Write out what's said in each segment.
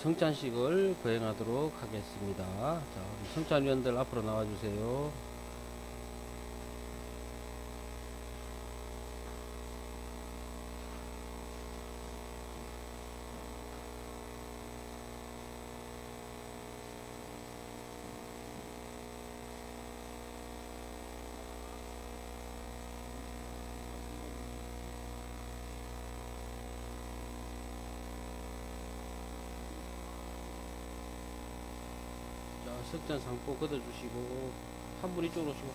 성찬식을 거행하도록 하겠습니다. 자, 우리 성찬위원들 앞으로 나와주세요. 석잔 상포 걷어주시고 한 분 이쪽으로 오시고.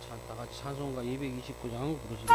자, 다같이 찬송가 229장 부르시겠습니다.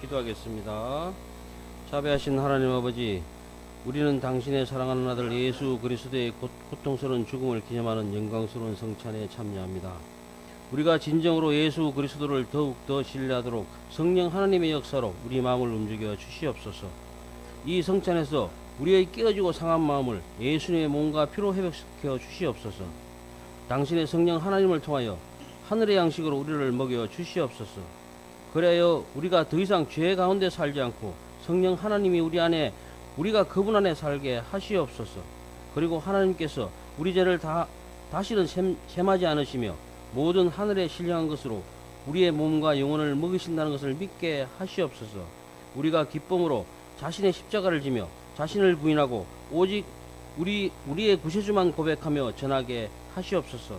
기도하겠습니다. 자비하신 하나님 아버지, 우리는 당신의 사랑하는 아들 예수 그리스도의 고통스러운 죽음을 기념하는 영광스러운 성찬에 참여합니다. 우리가 진정으로 예수 그리스도를 더욱더 신뢰하도록 성령 하나님의 역사로 우리 마음을 움직여 주시옵소서. 이 성찬에서 우리의 깨어지고 상한 마음을 예수님의 몸과 피로 회복시켜 주시옵소서. 당신의 성령 하나님을 통하여 하늘의 양식으로 우리를 먹여 주시옵소서. 그래야 우리가 더 이상 죄 가운데 살지 않고 성령 하나님이 우리 안에 우리가 그분 안에 살게 하시옵소서. 그리고 하나님께서 우리 죄를 다시는 셈하지 않으시며 모든 하늘에 신령한 것으로 우리의 몸과 영혼을 먹이신다는 것을 믿게 하시옵소서. 우리가 기쁨으로 자신의 십자가를 지며 자신을 부인하고 오직 우리의 구세주만 고백하며 전하게 하시옵소서.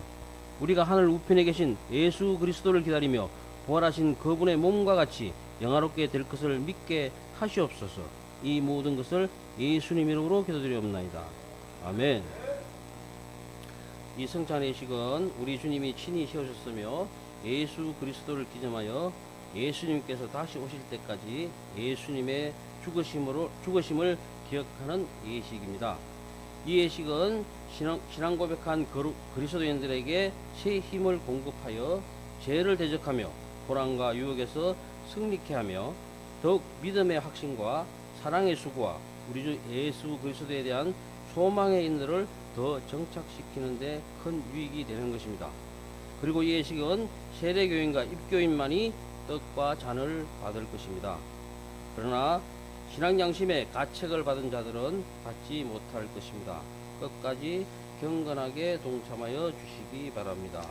우리가 하늘 우편에 계신 예수 그리스도를 기다리며 부활하신 그분의 몸과 같이 영화롭게 될 것을 믿게 하시옵소서. 이 모든 것을 예수님 이름으로 기도드리옵나이다. 아멘. 이 성찬의 식은 우리 주님이 친히 세우셨으며 예수 그리스도를 기념하여 예수님께서 다시 오실 때까지 예수님의 죽으심을 기억하는 예식입니다. 이 예식은 신앙 고백한 그리스도인들에게 새 힘을 공급하여 죄를 대적하며 고난과 유혹에서 승리케 하며 더욱 믿음의 확신과 사랑의 수고와 우리 주 예수 그리스도에 대한 소망의 인들을 더 정착시키는 데 큰 유익이 되는 것입니다. 그리고 이 예식은 세례교인과 입교인만이 떡과 잔을 받을 것입니다. 그러나 신앙양심의 가책을 받은 자들은 받지 못할 것입니다. 끝까지 경건하게 동참하여 주시기 바랍니다.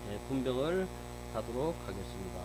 네, 분병을 하도록 하겠습니다.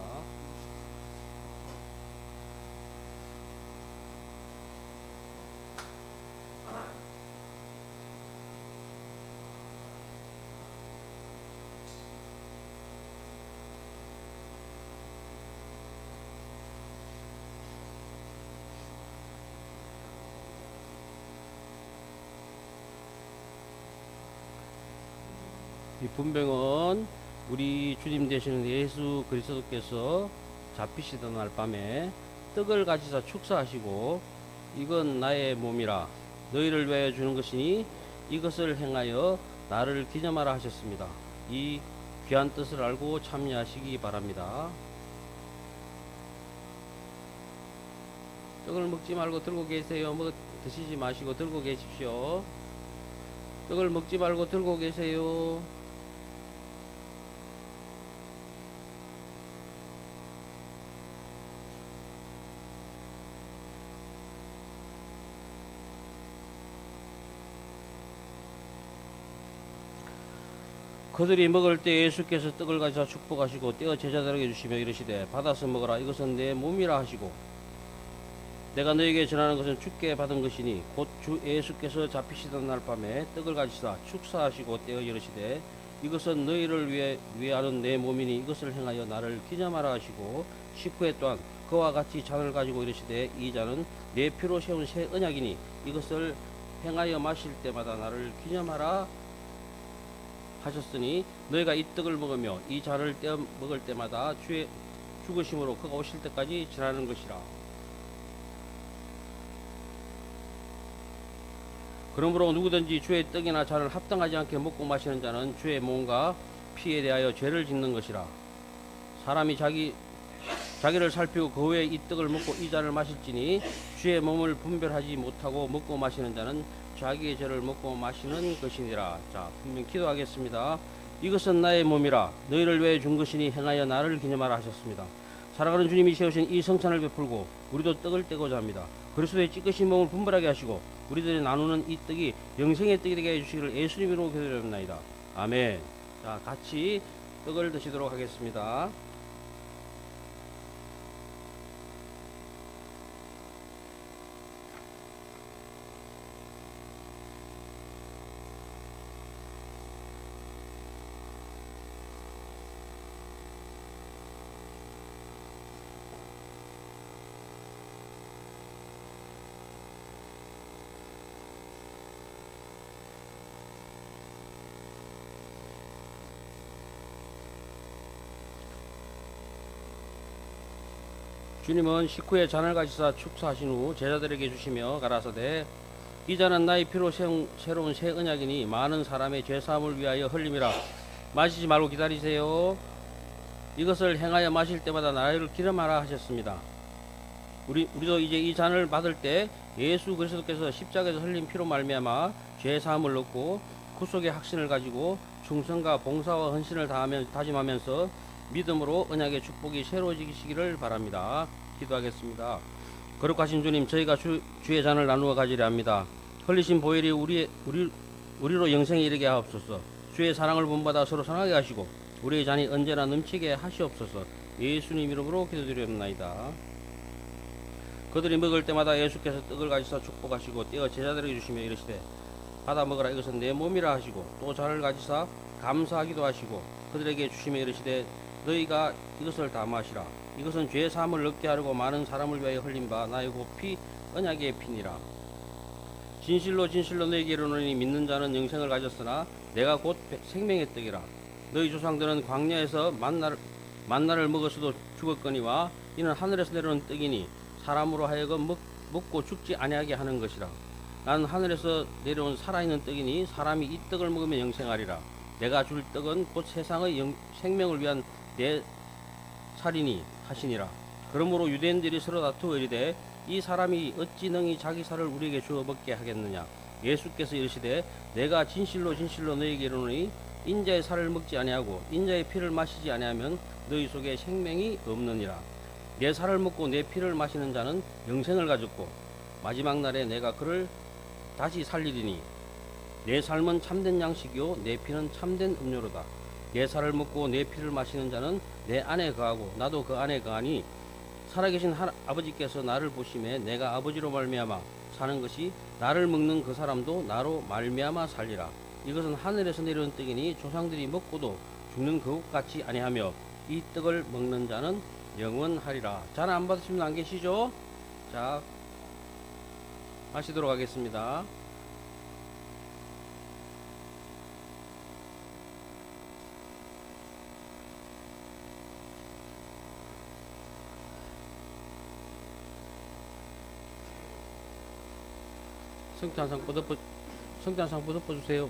이 분병은 우리 주님 되시는 예수 그리스도께서 잡히시던 날 밤에 떡을 가지사 축사하시고 이건 나의 몸이라 너희를 위하여 주는 것이니 이것을 행하여 나를 기념하라 하셨습니다. 이 귀한 뜻을 알고 참여하시기 바랍니다. 떡을 먹지 말고 들고 계세요. 드시지 마시고 들고 계십시오. 떡을 먹지 말고 들고 계세요. 그들이 먹을 때 예수께서 떡을 가지사 축복하시고 떼어 제자들에게 주시며 이르시되 받아서 먹으라 이것은 내 몸이라 하시고 내가 너에게 전하는 것은 주께 받은 것이니 곧 주 예수께서 잡히시던 날 밤에 떡을 가지사 축사하시고 떼어 이르시되 이것은 너희를 위해 하는 내 몸이니 이것을 행하여 나를 기념하라 하시고 식후에 또한 그와 같이 잔을 가지고 이르시되 이 잔은 내 피로 세운 새 언약이니 이것을 행하여 마실 때마다 나를 기념하라 하셨으니 너희가 이 떡을 먹으며 이 잔을 떼어 먹을 때마다 주의 죽으심으로 그가 오실 때까지 지나는 것이라. 그러므로 누구든지 주의 떡이나 잔을 합당하지 않게 먹고 마시는 자는 주의 몸과 피에 대하여 죄를 짓는 것이라. 사람이 자기를 살피고 그 후에 이 떡을 먹고 이 잔을 마실지니 주의 몸을 분별하지 못하고 먹고 마시는 자는 자기의 죄를 먹고 마시는 것이니라. 자, 분명 기도하겠습니다. 이것은 나의 몸이라 너희를 위해 준 것이니 행하여 나를 기념하라 하셨습니다. 사랑하는 주님이 세우신 이 성찬을 베풀고 우리도 떡을 떼고자 합니다. 그리스도의 찢으신 몸을 분별하게 하시고 우리들이 나누는 이 떡이 영생의 떡이 되게 해주시기를 예수님으로 기도드립니다. 아멘. 자, 같이 떡을 드시도록 하겠습니다. 주님은 식후에 잔을 가지사 축사하신 후 제자들에게 주시며 가라사대 이 잔은 나의 피로 새로운 새 언약이니 많은 사람의 죄사함을 위하여 흘림이라. 마시지 말고 기다리세요. 이것을 행하여 마실 때마다 나를 기념하라 하셨습니다. 우리도 이제 이 잔을 받을 때 예수 그리스도께서 십자가에서 흘린 피로 말미암아 죄사함을 얻고 구속의 확신을 가지고 충성과 봉사와 헌신을 다짐하면서 믿음으로 언약의 축복이 새로워지시기를 바랍니다. 기도하겠습니다. 거룩하신 주님, 저희가 주의 잔을 나누어 가지려 합니다. 흘리신 보혈이 우리로 영생에 이르게 하옵소서. 주의 사랑을 본받아 서로 사랑하게 하시고 우리의 잔이 언제나 넘치게 하시옵소서. 예수님 이름으로 기도드리옵나이다. 그들이 먹을 때마다 예수께서 떡을 가지사 축복하시고 떼어 제자들에게 주시며 이르시되 받아 먹으라, 이것은 내 몸이라 하시고 또 잔을 가지사 감사하기도 하시고 그들에게 주시며 이르시되 너희가 이것을 다 마시라. 이것은 죄 사함을 얻게 하려고 많은 사람을 위하여 흘린 바 나의 곧 피 언약의 피니라. 진실로 진실로 너희에게 이르노니 믿는 자는 영생을 가졌으나 내가 곧 생명의 떡이라. 너희 조상들은 광야에서 만나를 먹었어도 죽었거니와 이는 하늘에서 내려온 떡이니 사람으로 하여금 먹고 죽지 아니하게 하는 것이라. 나는 하늘에서 내려온 살아있는 떡이니 사람이 이 떡을 먹으면 영생하리라. 내가 줄 떡은 곧 세상의 생명을 위한 내 살이니 하시니라. 그러므로 유대인들이 서로 다투어 이르되 이 사람이 어찌 능히 자기 살을 우리에게 주어 먹게 하겠느냐. 예수께서 이르시되 내가 진실로 진실로 너희에게 이르노니 인자의 살을 먹지 아니하고 인자의 피를 마시지 아니하면 너희 속에 생명이 없느니라. 내 살을 먹고 내 피를 마시는 자는 영생을 가졌고 마지막 날에 내가 그를 다시 살리리니 내 삶은 참된 양식이요 내 피는 참된 음료로다. 내 살을 먹고 내 피를 마시는 자는 내 안에 거하고 나도 그 안에 거하니 살아계신 아버지께서 나를 보시매 내가 아버지로 말미암아 사는 것이 나를 먹는 그 사람도 나로 말미암아 살리라. 이것은 하늘에서 내려온 떡이니 조상들이 먹고도 죽는 그것 같지 아니하며 이 떡을 먹는 자는 영원하리라. 잔 안 받으시는 분 안 계시죠? 자, 마시도록 하겠습니다. 성탄상 뻗어버 주세요.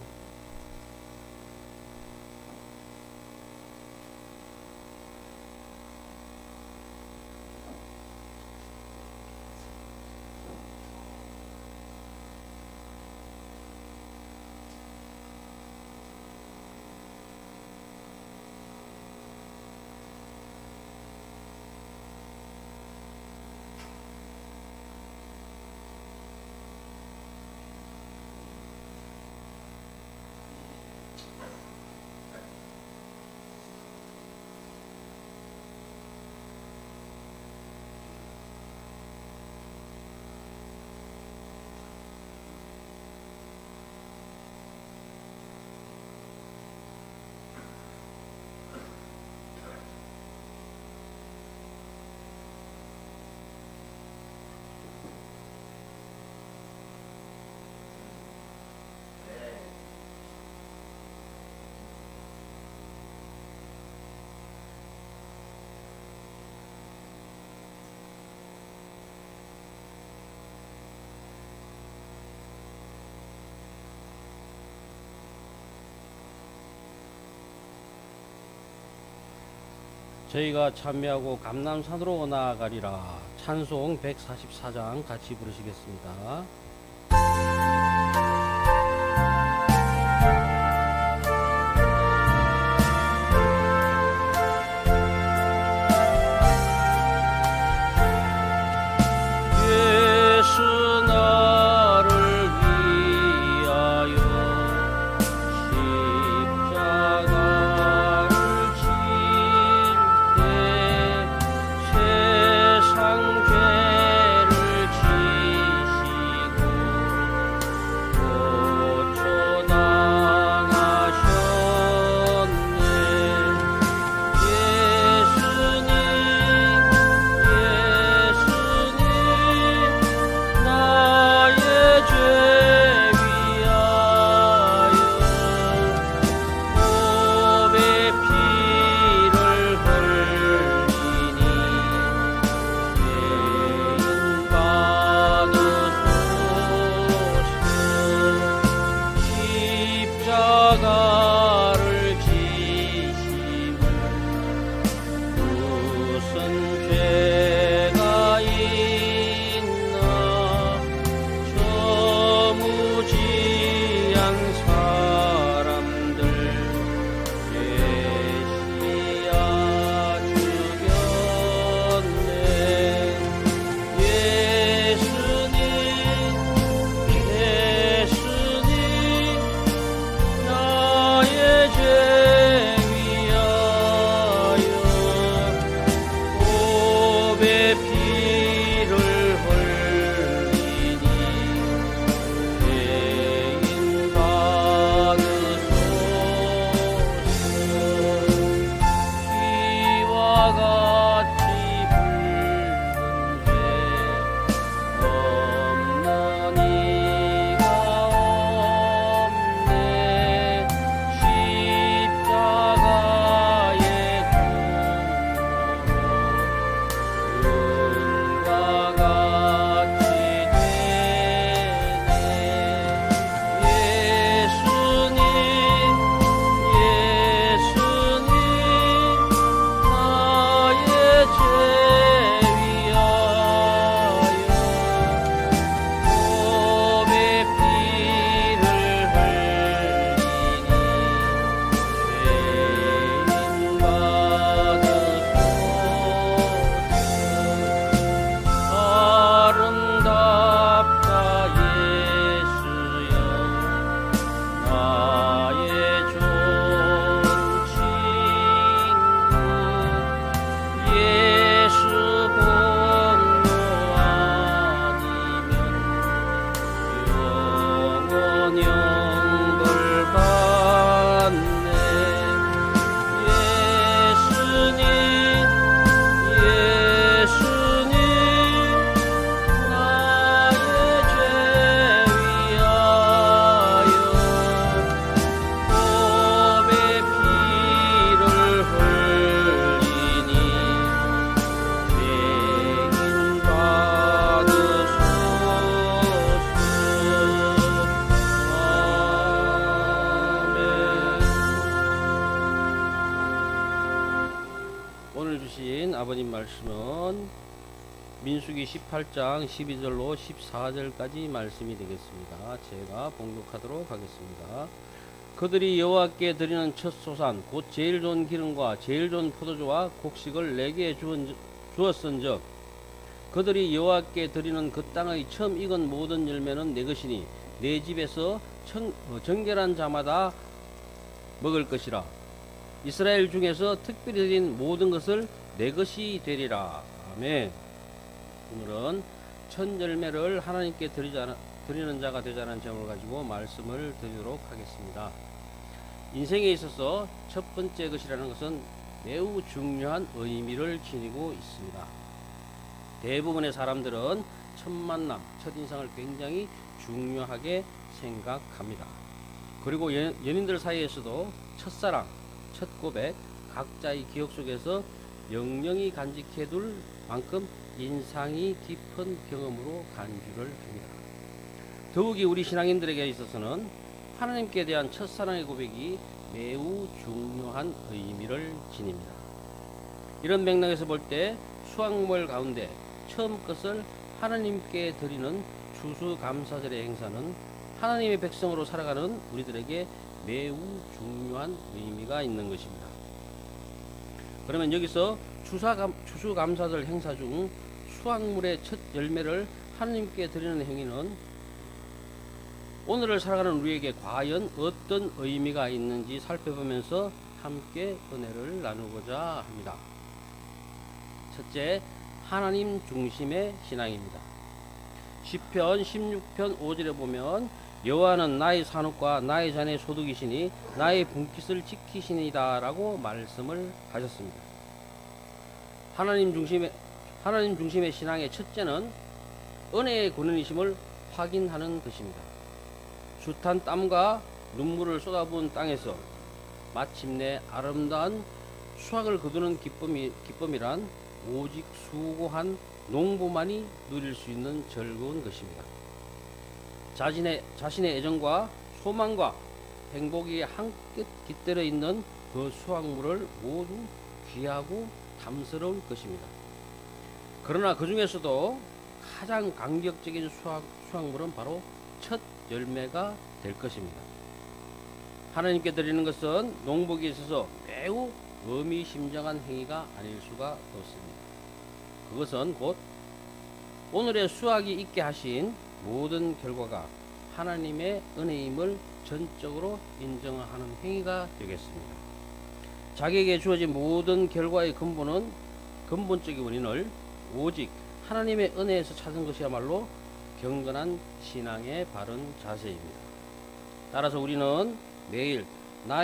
저희가 참여하고 감람산으로 나아가리라. 찬송 144장 같이 부르시겠습니다. 세상 죄를 지시고 같이 붉은 죄 없는 이가 없네. 십자가의 공로로 은과 같이 되네. 예수님 나의 죄 위하여 몸의 피를 흘리니 죄인 받으소서. 아름답다 예수여 나의 좋은 친구. 예수 공로 아니면 영원 영벌 받네. 예수님 나의 죄 위하여 몸의 피를 흘리니 죄인 받으소서. 아멘. 오늘 주신 아버님 말씀은 민수기 18장 12절로 14절까지 말씀이 되겠습니다. 제가 봉독하도록 하겠습니다. 그들이 여호와께 드리는 첫 소산 곧 제일 좋은 기름과 제일 좋은 포도주와 곡식을 내게 주었은즉 그들이 여호와께 드리는 그 땅의 처음 익은 모든 열매는 내 것이니 내 집에서 정결한 자마다 먹을 것이라. 이스라엘 중에서 특별히 드린 모든 것을 내 것이 되리라. 아멘. 오늘은 첫 열매를 하나님께 드리는 자가 되자는 제목을 가지고 말씀을 드리도록 하겠습니다. 인생에 있어서 첫 번째 것이라는 것은 매우 중요한 의미를 지니고 있습니다. 대부분의 사람들은 첫 만남, 첫 인상을 굉장히 중요하게 생각합니다. 그리고 연인들 사이에서도 첫사랑, 첫 고백, 각자의 기억 속에서 영영히 간직해둘 만큼 인상이 깊은 경험으로 간주를 합니다. 더욱이 우리 신앙인들에게 있어서는 하나님께 대한 첫사랑의 고백이 매우 중요한 의미를 지닙니다. 이런 맥락에서 볼 때 수확물 가운데 처음 것을 하나님께 드리는 추수감사절의 행사는 하나님의 백성으로 살아가는 우리들에게 매우 중요한 의미가 있는 것입니다. 그러면 여기서 추수감사절 행사 중 수확물의 첫 열매를 하나님께 드리는 행위는 오늘을 살아가는 우리에게 과연 어떤 의미가 있는지 살펴보면서 함께 은혜를 나누고자 합니다. 첫째, 하나님 중심의 신앙입니다. 시편 16편 5절에 보면 여호와는 나의 산업과 나의 잔의 소득이시니 나의 분깃을 지키시니이다 라고 말씀을 하셨습니다. 하나님 중심의 신앙의 첫째는 은혜의 권능이심을 확인하는 것입니다. 숱한 땀과 눈물을 쏟아부은 땅에서 마침내 아름다운 수확을 거두는 기쁨이란 오직 수고한 농부만이 누릴 수 있는 즐거운 것입니다. 자신의 애정과 소망과 행복이 한껏 깃들어 있는 그 수확물을 모두 귀하고 탐스러울 것입니다. 그러나 그 중에서도 가장 감격적인 수확물은 바로 첫 열매가 될 것입니다. 하나님께 드리는 것은 농부에게 있어서 매우 의미심장한 행위가 아닐 수가 없습니다. 그것은 곧 오늘의 수확이 있게 하신 모든 결과가 하나님의 은혜임을 전적으로 인정하는 행위가 되겠습니다. 자기에게 주어진 모든 결과의 근본적인 원인을 오직 하나님의 은혜에서 찾은 것이야말로 경건한 신앙의 바른 자세입니다. 따라서 우리는 매일 나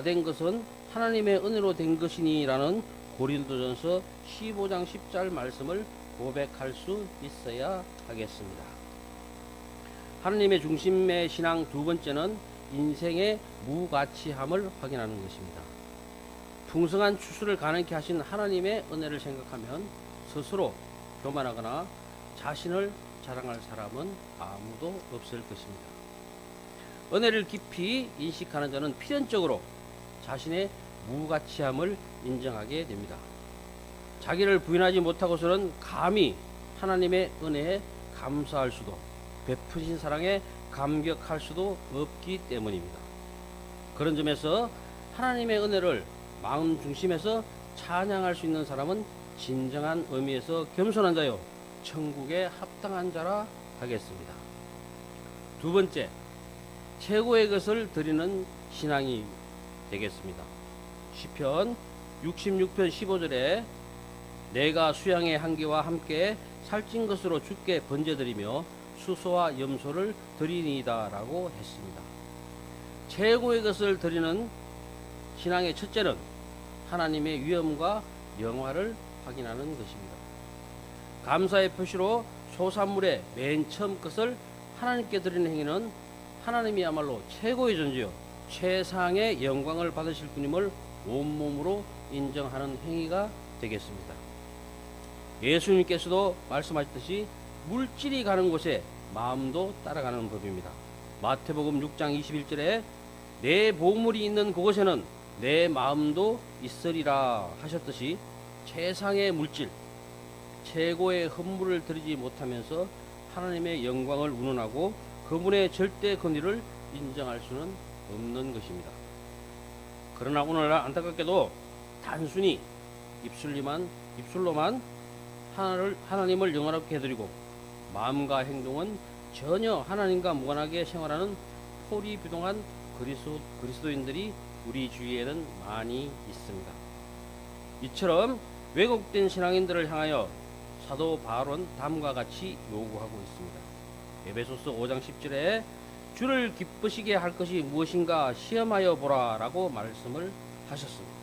된 것은 하나님의 은혜로 된 것이니 라는 고린도전서 15장 10절 말씀을 고백할 수 있어야 하겠습니다. 하나님의 중심의 신앙 두 번째는 인생의 무가치함을 확인하는 것입니다. 풍성한 추수를 가능케 하신 하나님의 은혜를 생각하면 스스로 교만하거나 자신을 자랑할 사람은 아무도 없을 것입니다. 은혜를 깊이 인식하는 자는 필연적으로 자신의 무가치함을 인정하게 됩니다. 자기를 부인하지 못하고서는 감히 하나님의 은혜에 감사할 수도 베푸신 사랑에 감격할 수도 없기 때문입니다. 그런 점에서 하나님의 은혜를 마음 중심에서 찬양할 수 있는 사람은 진정한 의미에서 겸손한 자요 천국에 합당한 자라 하겠습니다. 두 번째, 최고의 것을 드리는 신앙이 되겠습니다. 시편 66편 15절에 내가 수양의 한기와 함께 살찐 것으로 주께 번제드리며 수소와 염소를 드리니이다 라고 했습니다. 최고의 것을 드리는 신앙의 첫째는 하나님의 위엄과 영화를 확인하는 것입니다. 감사의 표시로 소산물의 맨 처음 것을 하나님께 드리는 행위는 하나님이야말로 최고의 존재요 최상의 영광을 받으실 분임을 온몸으로 인정하는 행위가 되겠습니다. 예수님께서도 말씀하셨듯이 물질이 가는 곳에 마음도 따라가는 법입니다. 마태복음 6장 21절에 내 보물이 있는 그곳에는 내 마음도 있으리라 하셨듯이 최상의 물질, 최고의 헌물을 드리지 못하면서 하나님의 영광을 운운하고 그분의 절대 권위를 인정할 수는 없는 것입니다. 그러나 오늘날 안타깝게도 단순히 입술로만 하나님을 영화롭게 해드리고 마음과 행동은 전혀 하나님과 무관하게 생활하는 포리부동한 그리스도인들이 우리 주위에는 많이 있습니다. 이처럼 왜곡된 신앙인들을 향하여 사도 바울은 다음과 같이 요구하고 있습니다. 에베소서 5장 10절에 주를 기쁘시게 할 것이 무엇인가 시험하여 보라 라고 말씀을 하셨습니다.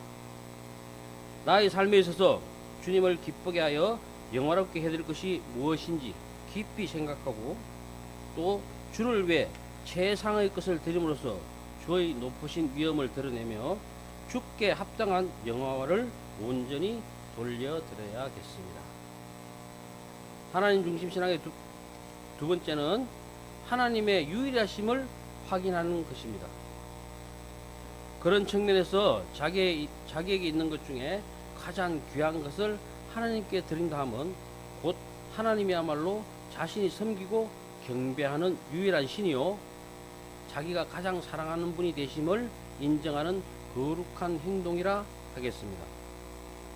나의 삶에 있어서 주님을 기쁘게 하여 영화롭게 해드릴 것이 무엇인지 깊이 생각하고 또 주를 위해 최상의 것을 드림으로써 주의 높으신 위엄을 드러내며 주께 합당한 영화를 온전히 돌려드려야겠습니다. 하나님 중심 신앙의 두 번째는 하나님의 유일하심을 확인하는 것입니다. 그런 측면에서 자기에게 있는 것 중에 가장 귀한 것을 하나님께 드린다 하면 곧 하나님이야말로 자신이 섬기고 경배하는 유일한 신이요 자기가 가장 사랑하는 분이 되심을 인정하는 거룩한 행동이라 하겠습니다.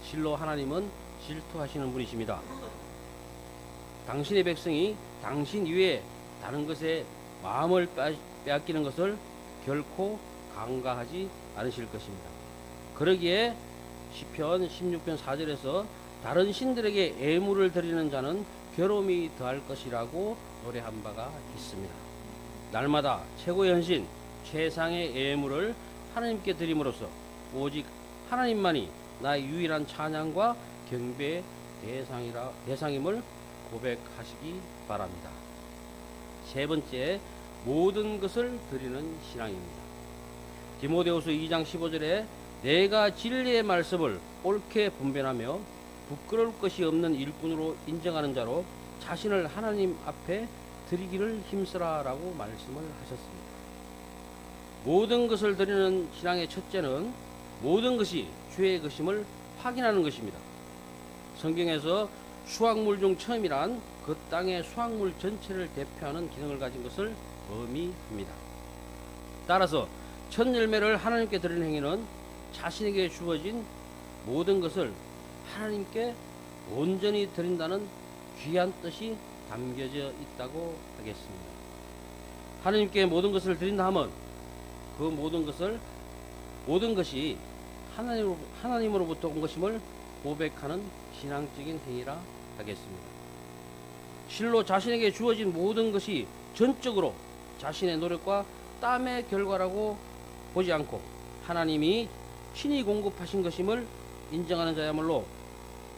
실로 하나님은 질투하시는 분이십니다. 당신의 백성이 당신 이외에 다른 것에 마음을 빼앗기는 것을 결코 간과하지 않으실 것입니다. 그러기에 시편 16편 4절에서 다른 신들에게 애물을 드리는 자는 괴로움이 더할 것이라고 노래한 바가 있습니다. 날마다 최고의 헌신, 최상의 애물을 하나님께 드림으로써 오직 하나님만이 나의 유일한 찬양과 경배의 대상임을 고백하시기 바랍니다. 세 번째, 모든 것을 드리는 신앙입니다. 디모데후서 2장 15절에 내가 진리의 말씀을 옳게 분별하며 부끄러울 것이 없는 일꾼으로 인정하는 자로 자신을 하나님 앞에 드리기를 힘쓰라 라고 말씀을 하셨습니다. 모든 것을 드리는 신앙의 첫째는 모든 것이 주의 것임을 확인하는 것입니다. 성경에서 수확물 중 처음이란 그 땅의 수확물 전체를 대표하는 기능을 가진 것을 의미합니다. 따라서 첫 열매를 하나님께 드리는 행위는 자신에게 주어진 모든 것을 하나님께 온전히 드린다는 귀한 뜻이 담겨져 있다고 하겠습니다. 하나님께 모든 것을 드린다 하면 그 모든 것이 하나님으로부터 온 것임을 고백하는 신앙적인 행위라 하겠습니다. 실로 자신에게 주어진 모든 것이 전적으로 자신의 노력과 땀의 결과라고 보지 않고 하나님이 친히 공급하신 것임을 인정하는 자야말로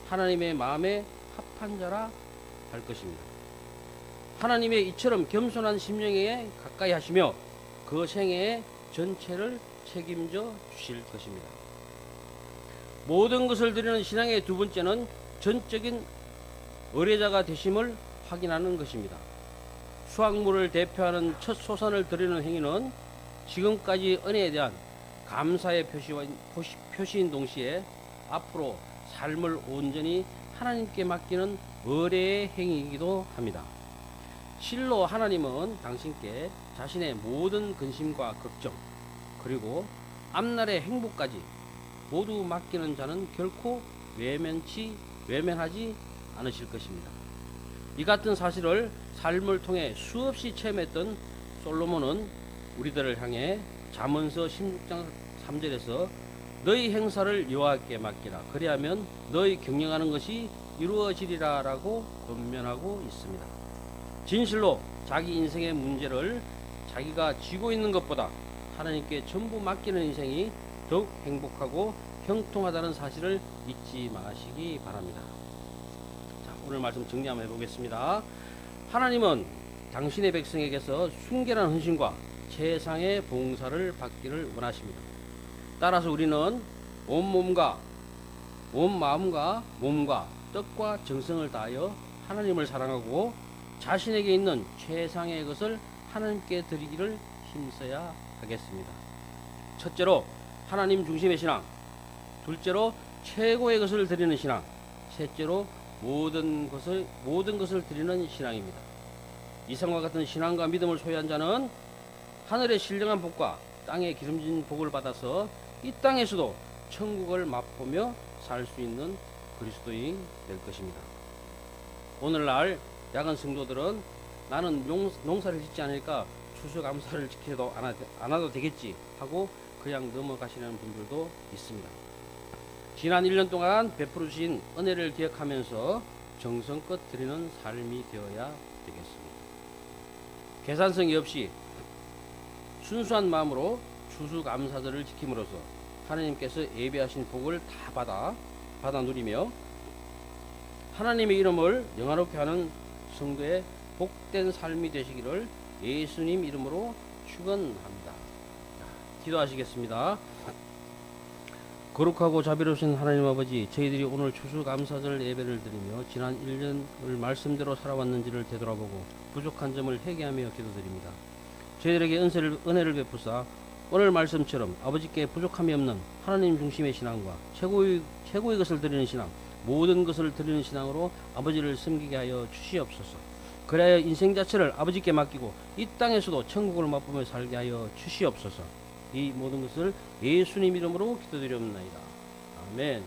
하나님의 마음에 합한 자라 할 것입니다. 하나님의 이처럼 겸손한 심령에 가까이 하시며 그 생애의 전체를 책임져 주실 것입니다. 모든 것을 드리는 신앙의 두 번째는 전적인 의뢰자가 되심을 확인하는 것입니다. 수확물을 대표하는 첫 소산을 드리는 행위는 지금까지 은혜에 대한 감사의 표시인 동시에 앞으로 삶을 온전히 하나님께 맡기는 의뢰의 행위이기도 합니다. 실로 하나님은 당신께 자신의 모든 근심과 걱정 그리고 앞날의 행복까지 모두 맡기는 자는 결코 외면하지 않으실 것입니다. 이 같은 사실을 삶을 통해 수없이 체험했던 솔로몬은 우리들을 향해 잠언서 16장 3절에서 너희 행사를 여호와께 맡기라 그리하면 너희 경영하는 것이 이루어지리라 라고 권면하고 있습니다. 진실로 자기 인생의 문제를 자기가 쥐고 있는 것보다 하나님께 전부 맡기는 인생이 더욱 행복하고 형통하다는 사실을 잊지 마시기 바랍니다. 자, 오늘 말씀 정리 한번 해보겠습니다. 하나님은 당신의 백성에게서 순결한 헌신과 최상의 봉사를 받기를 원하십니다. 따라서 우리는 온 마음과 몸과 뜻과 정성을 다하여 하나님을 사랑하고 자신에게 있는 최상의 것을 하나님께 드리기를 힘써야 하겠습니다. 첫째로 하나님 중심의 신앙, 둘째로 최고의 것을 드리는 신앙, 셋째로 모든 것을 드리는 신앙입니다. 이상과 같은 신앙과 믿음을 소유한 자는 하늘의 신령한 복과 땅의 기름진 복을 받아서 이 땅에서도 천국을 맛보며 살 수 있는 그리스도인 될 것입니다. 오늘날 야간 성도들은 나는 농사를 짓지 않으니까 추수감사를 지켜도 안 와도 되겠지 하고 그냥 넘어가시는 분들도 있습니다. 지난 1년 동안 베풀어 주신 은혜를 기억하면서 정성껏 드리는 삶이 되어야 되겠습니다. 계산성이 없이 순수한 마음으로 추수감사절을 지킴으로써 하나님께서 예비하신 복을 다 받아 누리며 하나님의 이름을 영화롭게 하는 성도의 복된 삶이 되시기를 예수님 이름으로 축원합니다. 기도하시겠습니다. 거룩하고 자비로우신 하나님 아버지, 저희들이 오늘 추수감사절 예배를 드리며 지난 1년을 말씀대로 살아왔는지를 되돌아보고 부족한 점을 회개하며 기도드립니다. 저희들에게 은혜를 베푸사 오늘 말씀처럼 아버지께 부족함이 없는 하나님 중심의 신앙과 최고의 것을 드리는 신앙, 모든 것을 드리는 신앙으로 아버지를 섬기게 하여 주시옵소서. 그래야 인생 자체를 아버지께 맡기고 이 땅에서도 천국을 맛보며 살게 하여 주시옵소서. 이 모든 것을 예수님 이름으로 기도드리옵나이다. 아멘.